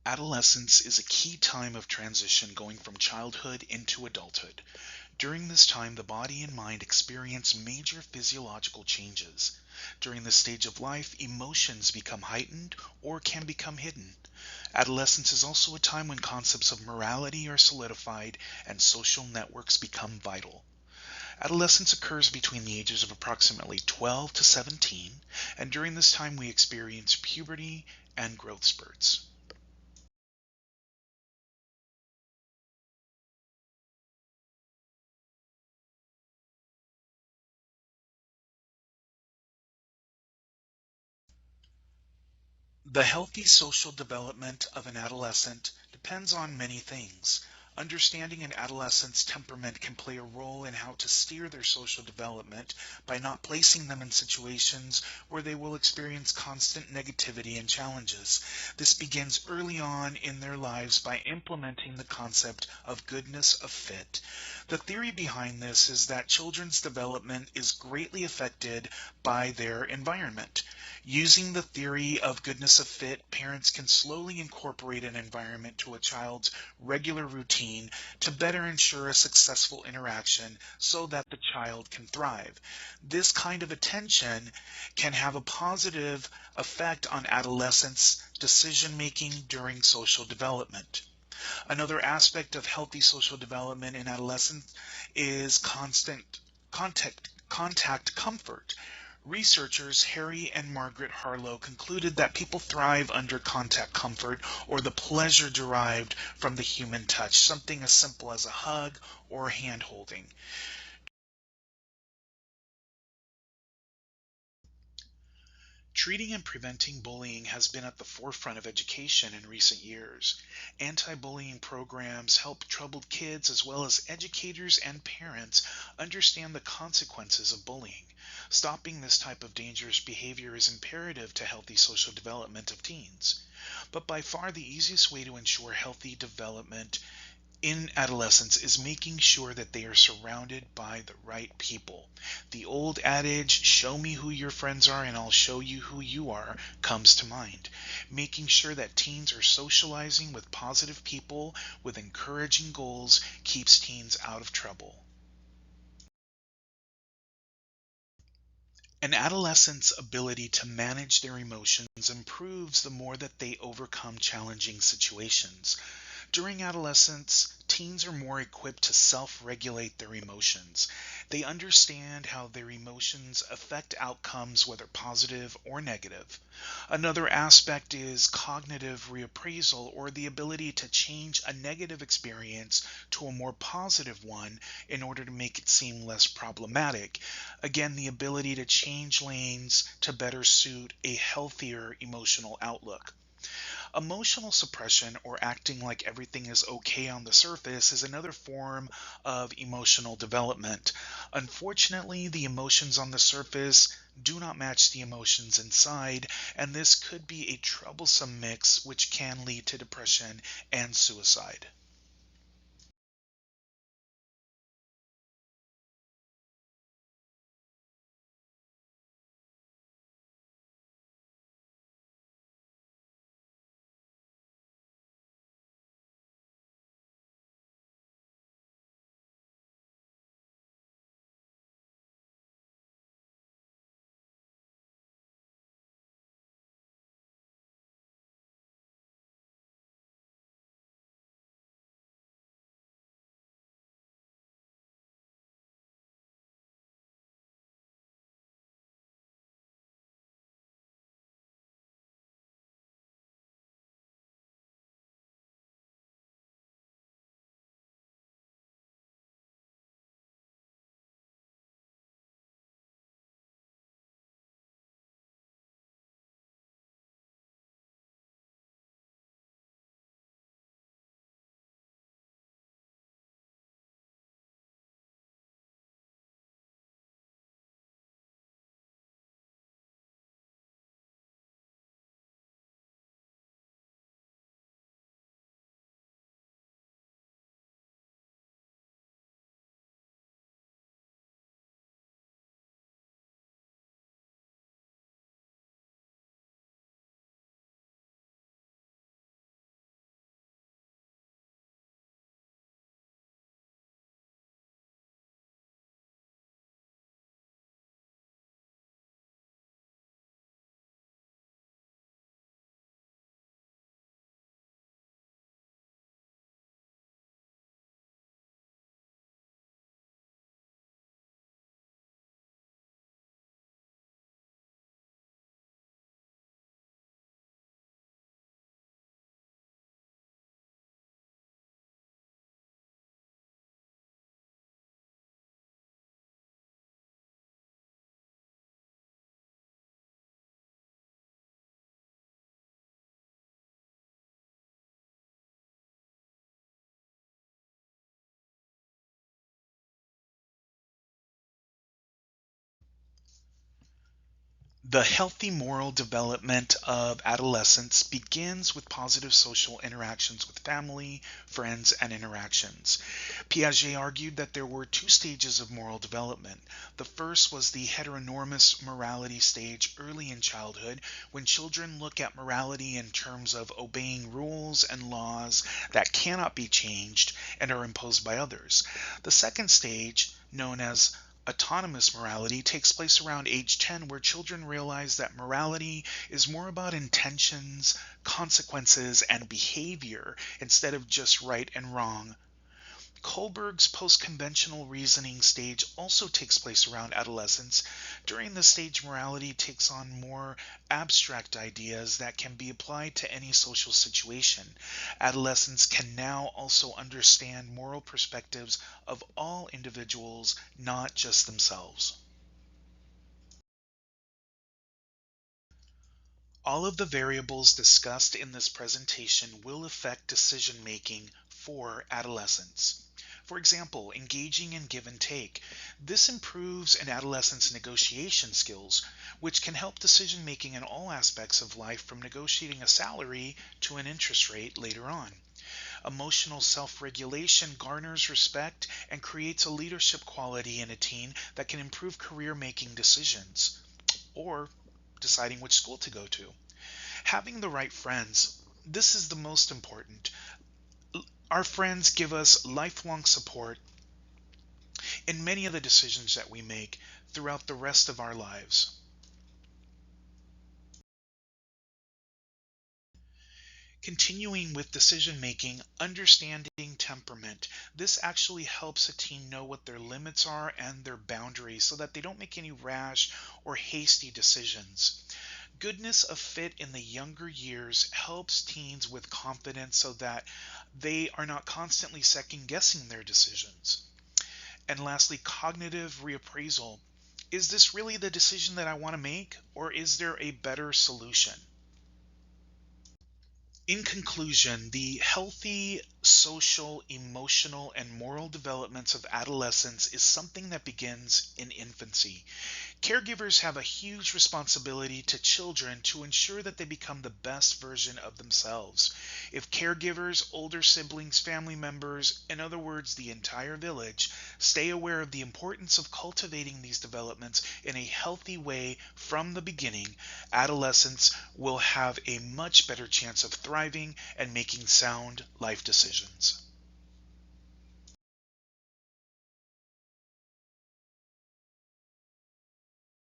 Adolescence is a key time of transition going from childhood into adulthood. During this time, the body and mind experience major physiological changes. During this stage of life, emotions become heightened or can become hidden. Adolescence is also a time when concepts of morality are solidified and social networks become vital. Adolescence occurs between the ages of approximately 12 to 17, and during this time we experience puberty and growth spurts. The healthy social development of an adolescent depends on many things. Understanding an adolescent's temperament can play a role in how to steer their social development by not placing them in situations where they will experience constant negativity and challenges. This begins early on in their lives by implementing the concept of goodness of fit. The theory behind this is that children's development is greatly affected by their environment. Using the theory of goodness of fit, parents can slowly incorporate an environment to a child's regular routine to better ensure a successful interaction so that the child can thrive. This kind of attention can have a positive effect on adolescents' decision making during social development. Another aspect of healthy social development in adolescence is constant contact comfort. Researchers Harry and Margaret Harlow concluded that people thrive under contact comfort or the pleasure derived from the human touch, something as simple as a hug or hand holding. Treating and preventing bullying has been at the forefront of education in recent years. Anti bullying programs help troubled kids as well as educators and parents understand the consequences of bullying. Stopping this type of dangerous behavior is imperative to healthy social development of teens. But by far the easiest way to ensure healthy development in adolescence is making sure that they are surrounded by the right people. The old adage, show me who your friends are and I'll show you who you are, comes to mind. Making sure that teens are socializing with positive people with encouraging goals keeps teens out of trouble. An adolescent's ability to manage their emotions improves the more that they overcome challenging situations. During adolescence, teens are more equipped to self regulate their emotions. They understand how their emotions affect outcomes, whether positive or negative. Another aspect is cognitive reappraisal, or the ability to change a negative experience to a more positive one in order to make it seem less problematic. Again, the ability to change lanes to better suit a healthier emotional outlook. Emotional suppression, or acting like everything is okay on the surface, is another form of emotional development. Unfortunately, the emotions on the surface do not match the emotions inside, and this could be a troublesome mix which can lead to depression and suicide. The healthy moral development of adolescence begins with positive social interactions with family, friends, and interactions. Piaget argued that there were two stages of moral development. The first was the heteronormous morality stage early in childhood, when children look at morality in terms of obeying rules and laws that cannot be changed and are imposed by others. The second stage, known as autonomous morality, takes place around age 10, where children realize that morality is more about intentions, consequences, and behavior instead of just right and wrong. Kohlberg's post-conventional reasoning stage also takes place around adolescence. During this stage, morality takes on more abstract ideas that can be applied to any social situation. Adolescents can now also understand moral perspectives of all individuals, not just themselves. All of the variables discussed in this presentation will affect decision making for adolescents. For example, engaging in give and take. This improves an adolescent's negotiation skills, which can help decision making in all aspects of life, from negotiating a salary to an interest rate later on. Emotional self regulation garners respect and creates a leadership quality in a teen that can improve career making decisions or deciding which school to go to. Having the right friends. This is the most important. Our friends give us lifelong support in many of the decisions that we make throughout the rest of our lives. Continuing with decision making, understanding temperament. This actually helps a teen know what their limits are and their boundaries so that they don't make any rash or hasty decisions. Goodness of fit in the younger years helps teens with confidence so that they are not constantly second guessing their decisions. And lastly, cognitive reappraisal. Is this really the decision that I want to make, or is there a better solution? In conclusion, the healthy social, emotional, and moral developments of adolescence is something that begins in infancy. Caregivers have a huge responsibility to children to ensure that they become the best version of themselves. If caregivers, older siblings, family members, in other words, the entire village, stay aware of the importance of cultivating these developments in a healthy way from the beginning, adolescents will have a much better chance of thriving and making sound life decisions.